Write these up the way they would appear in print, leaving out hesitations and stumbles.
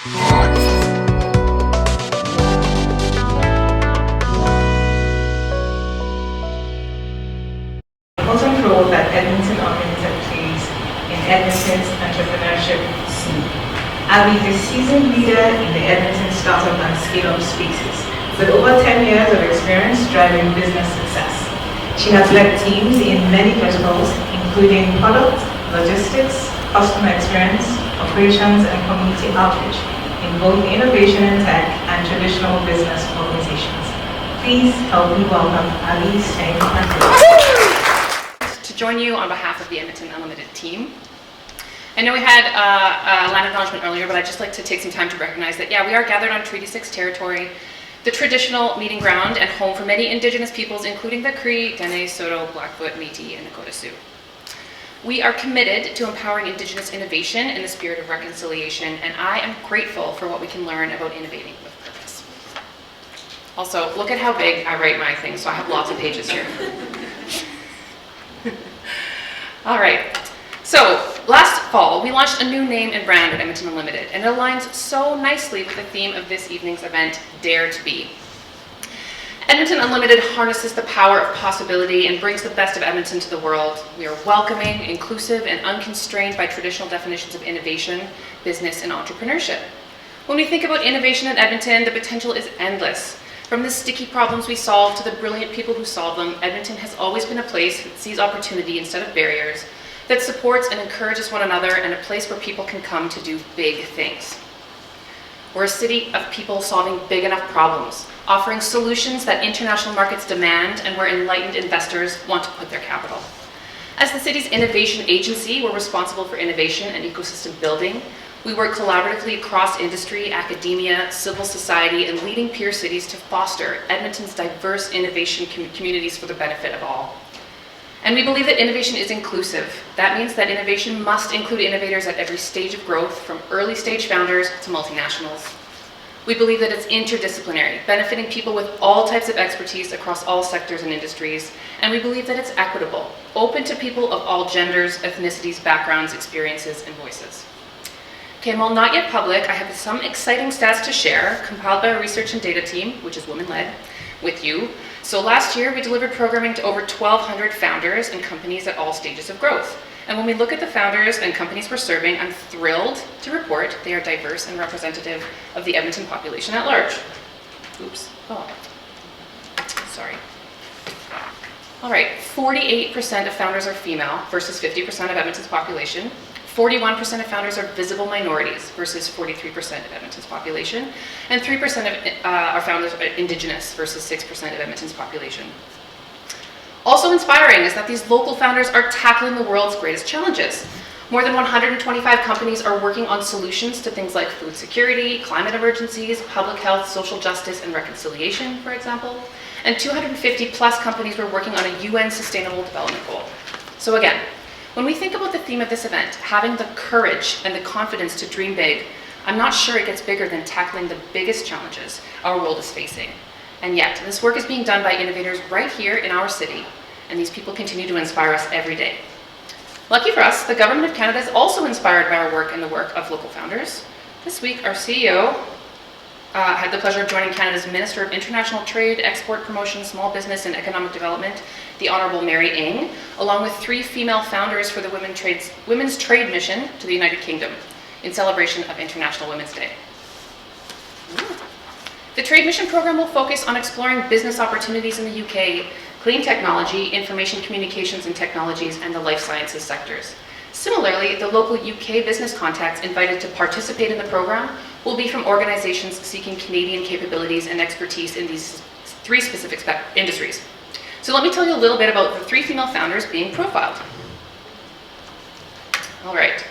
Important role that Edmonton plays in Edmonton's entrepreneurship scene. Abbie is a seasoned leader in the Edmonton startup and scale-up spaces, with over 10 years of experience driving business success. She has led teams in many verticals, including product, logistics, customer experience, operations, and community outreach in both innovation and tech and traditional business organizations. Please help me welcome Abbie Stein MacLean. To join you on behalf of the Edmonton Unlimited team. I know we had land acknowledgement earlier, but I'd just like to take some time to recognize that, yeah, we are gathered on Treaty 6 territory, the traditional meeting ground and home for many Indigenous peoples, including the Cree, Dene, Saulteaux, Blackfoot, Métis, and Nakota Sioux. We are committed to empowering Indigenous innovation in the spirit of reconciliation, and I am grateful for what we can learn about innovating with purpose. Also, look at how big I write my things, so I have lots of pages here. All right, so last fall, we launched a new name and brand at Edmonton Unlimited, and it aligns so nicely with the theme of this evening's event, Dare to Be. Edmonton Unlimited harnesses the power of possibility and brings the best of Edmonton to the world. We are welcoming, inclusive, and unconstrained by traditional definitions of innovation, business, and entrepreneurship. When we think about innovation in Edmonton, the potential is endless. From the sticky problems we solve to the brilliant people who solve them, Edmonton has always been a place that sees opportunity instead of barriers, that supports and encourages one another, and a place where people can come to do big things. We're a city of people solving big enough problems, offering solutions that international markets demand and where enlightened investors want to put their capital. As the city's innovation agency, we're responsible for innovation and ecosystem building. We work collaboratively across industry, academia, civil society, and leading peer cities to foster Edmonton's diverse innovation communities for the benefit of all. And we believe that innovation is inclusive. That means that innovation must include innovators at every stage of growth, from early stage founders to multinationals. We believe that it's interdisciplinary, benefiting people with all types of expertise across all sectors and industries. And we believe that it's equitable, open to people of all genders, ethnicities, backgrounds, experiences, and voices. Okay, and while not yet public, I have some exciting stats to share, compiled by our research and data team, which is women-led, with you. So last year, we delivered programming to over 1,200 founders and companies at all stages of growth. And when we look at the founders and companies we're serving, I'm thrilled to report they are diverse and representative of the Edmonton population at large. Oops, oh, sorry. All right, 48% of founders are female versus 50% of Edmonton's population. 41% of founders are visible minorities versus 43% of Edmonton's population, and 3% of our founders are Indigenous versus 6% of Edmonton's population. Also inspiring is that these local founders are tackling the world's greatest challenges. More than 125 companies are working on solutions to things like food security, climate emergencies, public health, social justice, and reconciliation, for example. And 250 plus companies were working on a UN Sustainable Development Goal. So again, when we think about the theme of this event, having the courage and the confidence to dream big, I'm not sure it gets bigger than tackling the biggest challenges our world is facing. And yet, this work is being done by innovators right here in our city, and these people continue to inspire us every day. Lucky for us, the Government of Canada is also inspired by our work and the work of local founders. This week, our CEO had the pleasure of joining Canada's Minister of International Trade, Export Promotion, Small Business and Economic Development, the Honourable Mary Ng, along with 3 female founders for the Women's Trade Mission to the United Kingdom in celebration of International Women's Day. The Trade Mission program will focus on exploring business opportunities in the UK, clean technology, information communications and technologies, and the life sciences sectors. Similarly, the local UK business contacts invited to participate in the program will be from organizations seeking Canadian capabilities and expertise in these 3 specific industries. So let me tell you a little bit about the 3 female founders being profiled. All right.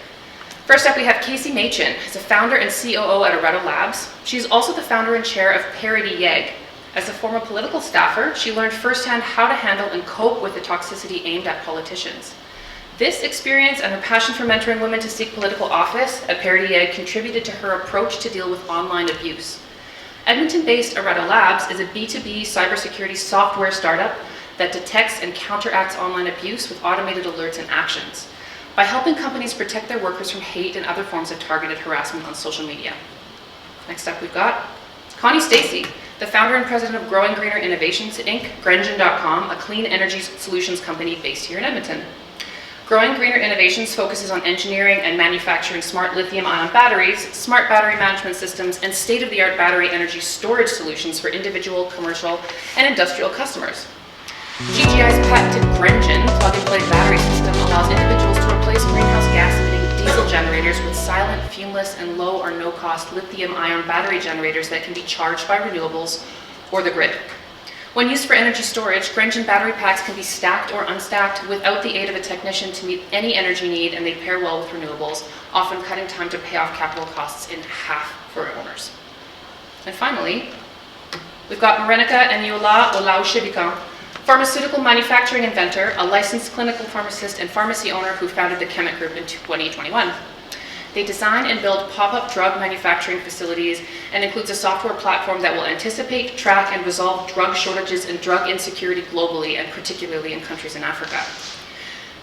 First up, we have Casey Machin, as a founder and COO at Areto Labs. She's also the founder and chair of Parity YEG. As a former political staffer, she learned firsthand how to handle and cope with the toxicity aimed at politicians. This experience and her passion for mentoring women to seek political office at Parity YEG contributed to her approach to deal with online abuse. Edmonton-based Areto Labs is a B2B cybersecurity software startup that detects and counteracts online abuse with automated alerts and actions by helping companies protect their workers from hate and other forms of targeted harassment on social media. Next up, we've got Connie Stacy, the founder and president of Growing Greener Innovations, Inc., Grengen.com, a clean energy solutions company based here in Edmonton. Growing Greener Innovations focuses on engineering and manufacturing smart lithium-ion batteries, smart battery management systems, and state-of-the-art battery energy storage solutions for individual, commercial, and industrial customers. GGI's patented Grengen plug-and-play battery system allows individuals to replace greenhouse gas-emitting diesel generators with silent, fumeless, and low or no-cost lithium-ion battery generators that can be charged by renewables or the grid. When used for energy storage, Grengen battery packs can be stacked or unstacked without the aid of a technician to meet any energy need, and they pair well with renewables, often cutting time to pay off capital costs in half for owners. And finally, we've got Marenica and Yola Olaushibikan, pharmaceutical manufacturing inventor, a licensed clinical pharmacist and pharmacy owner who founded the Chemet Group in 2021. They design and build pop-up drug manufacturing facilities and includes a software platform that will anticipate, track, and resolve drug shortages and drug insecurity globally, and particularly in countries in Africa.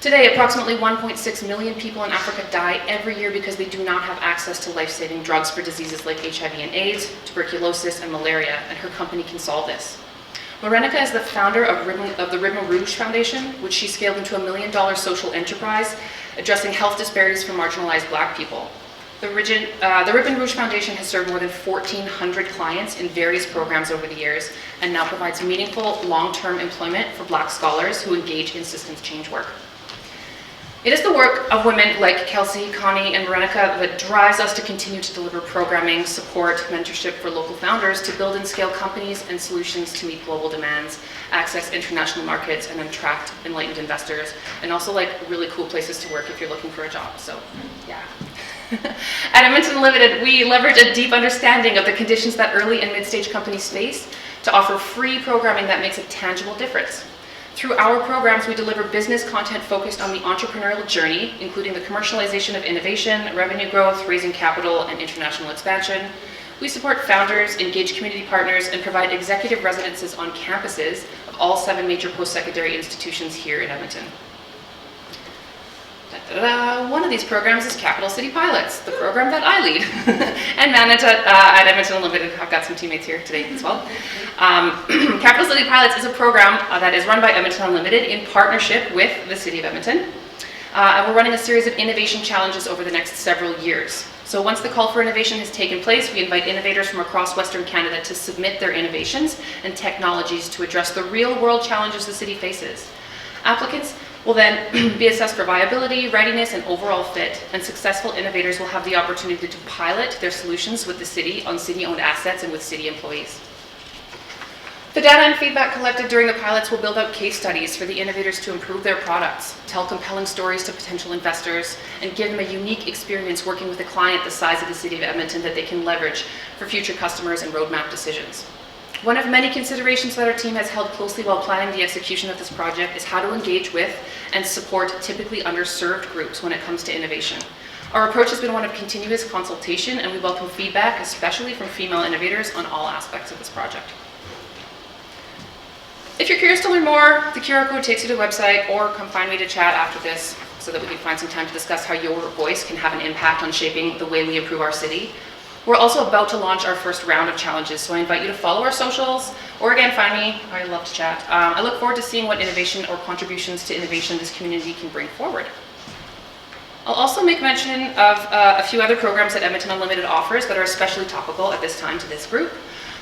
Today, approximately 1.6 million people in Africa die every year because they do not have access to life-saving drugs for diseases like HIV and AIDS, tuberculosis, and malaria, and her company can solve this. Marenica is the founder of the Ribbon Rouge Foundation, which she scaled into $1 million social enterprise addressing health disparities for marginalized Black people. The Ribbon Rouge Foundation has served more than 1,400 clients in various programs over the years and now provides meaningful long-term employment for Black scholars who engage in systems change work. It is the work of women like Kelsey, Connie, and Marenica that drives us to continue to deliver programming, support, mentorship for local founders to build and scale companies and solutions to meet global demands, access international markets, and attract enlightened investors, and also like really cool places to work if you're looking for a job. So, yeah. At Edmonton Limited, we leverage a deep understanding of the conditions that early and mid-stage companies face to offer free programming that makes a tangible difference. Through our programs, we deliver business content focused on the entrepreneurial journey, including the commercialization of innovation, revenue growth, raising capital, and international expansion. We support founders, engage community partners, and provide executive residences on campuses of all 7 major post-secondary institutions here in Edmonton. One of these programs is Capital City Pilots, the program that I lead and manage at Edmonton Unlimited. I've got some teammates here today as well. Capital City Pilots is a program that is run by Edmonton Unlimited in partnership with the City of Edmonton. And we're running a series of innovation challenges over the next several years. So once the call for innovation has taken place, we invite innovators from across Western Canada to submit their innovations and technologies to address the real-world challenges the city faces. Applicants will then be assessed for viability, readiness, and overall fit, and successful innovators will have the opportunity to pilot their solutions with the city on city-owned assets and with city employees. The data and feedback collected during the pilots will build out case studies for the innovators to improve their products, tell compelling stories to potential investors, and give them a unique experience working with a client the size of the City of Edmonton that they can leverage for future customers and roadmap decisions. One of many considerations that our team has held closely while planning the execution of this project is how to engage with and support typically underserved groups when it comes to innovation. Our approach has been one of continuous consultation, and we welcome feedback, especially from female innovators, on all aspects of this project. If you're curious to learn more, the QR code takes you to the website, or come find me to chat after this so that we can find some time to discuss how your voice can have an impact on shaping the way we improve our city. We're also about to launch our first round of challenges, so I invite you to follow our socials, or again, find me. I love to chat. I look forward to seeing what innovation or contributions to innovation this community can bring forward. I'll also make mention of a few other programs that Edmonton Unlimited offers that are especially topical at this time to this group.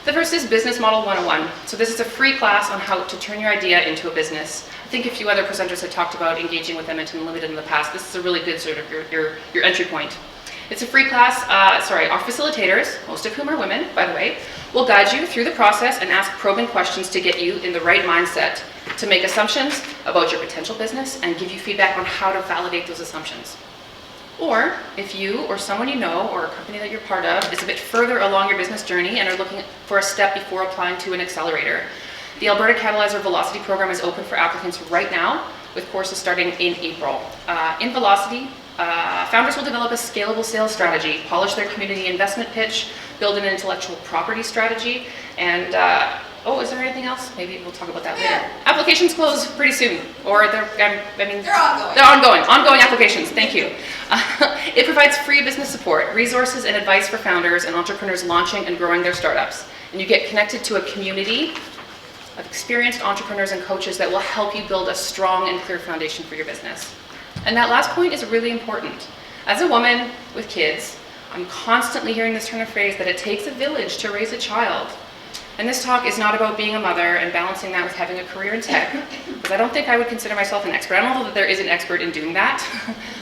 The first is Business Model 101. So this is a free class on how to turn your idea into a business. I think a few other presenters have talked about engaging with Edmonton Unlimited in the past. This is a really good sort of your entry point. It's a free class. Our facilitators, most of whom are women, by the way, will guide you through the process and ask probing questions to get you in the right mindset to make assumptions about your potential business and give you feedback on how to validate those assumptions. Or if you or someone you know or a company that you're part of is a bit further along your business journey and are looking for a step before applying to an accelerator, the Alberta Catalyzer Velocity program is open for applicants right now, with courses starting in April. In Velocity, founders will develop a scalable sales strategy, polish their community investment pitch, build an intellectual property strategy, and Oh, is there anything else? Maybe we'll talk about that later. Applications close pretty soon, or they're ongoing. Ongoing applications. Thank you. It provides free business support, resources, and advice for founders and entrepreneurs launching and growing their startups. And you get connected to a community of experienced entrepreneurs and coaches that will help you build a strong and clear foundation for your business. And that last point is really important. As a woman with kids, I'm constantly hearing this turn of phrase that it takes a village to raise a child. And this talk is not about being a mother and balancing that with having a career in tech, because I don't think I would consider myself an expert. I don't know that there is an expert in doing that,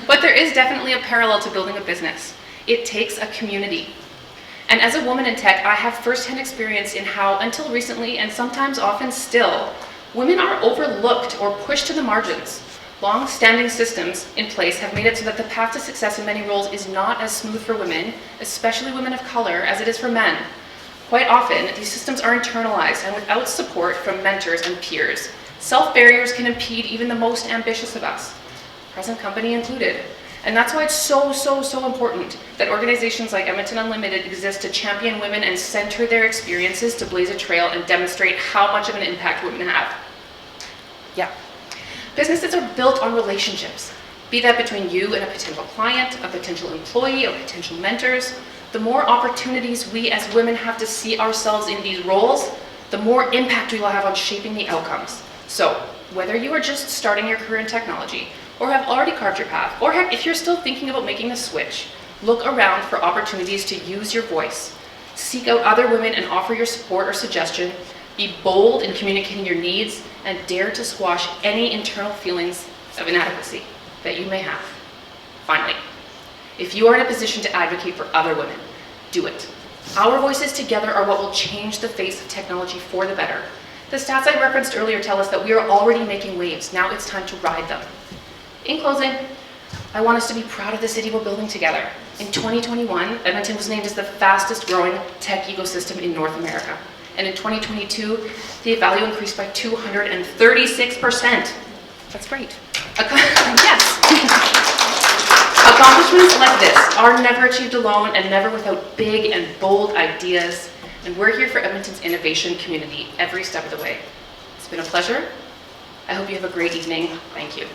but there is definitely a parallel to building a business. It takes a community. And as a woman in tech, I have firsthand experience in how, until recently, and sometimes often still, women are overlooked or pushed to the margins. Long-standing systems in place have made it so that the path to success in many roles is not as smooth for women, especially women of color, as it is for men. Quite often, these systems are internalized and without support from mentors and peers. Self-barriers can impede even the most ambitious of us, present company included. And that's why it's so important that organizations like Edmonton Unlimited exist to champion women and center their experiences to blaze a trail and demonstrate how much of an impact women have. Yeah. Businesses are built on relationships, be that between you and a potential client, a potential employee, or potential mentors. The more opportunities we as women have to see ourselves in these roles, the more impact we will have on shaping the outcomes. So, whether you are just starting your career in technology, or have already carved your path, or heck, if you're still thinking about making the switch, look around for opportunities to use your voice. Seek out other women and offer your support or suggestion. Be bold in communicating your needs, and dare to squash any internal feelings of inadequacy that you may have. Finally, if you are in a position to advocate for other women, do it. Our voices together are what will change the face of technology for the better. The stats I referenced earlier tell us that we are already making waves. Now it's time to ride them. In closing, I want us to be proud of the city we're building together. In 2021, Edmonton was named as the fastest growing tech ecosystem in North America. And in 2022, the value increased by 236%. That's great. Yes. Accomplishments like this are never achieved alone and never without big and bold ideas. And we're here for Edmonton's innovation community every step of the way. It's been a pleasure. I hope you have a great evening. Thank you.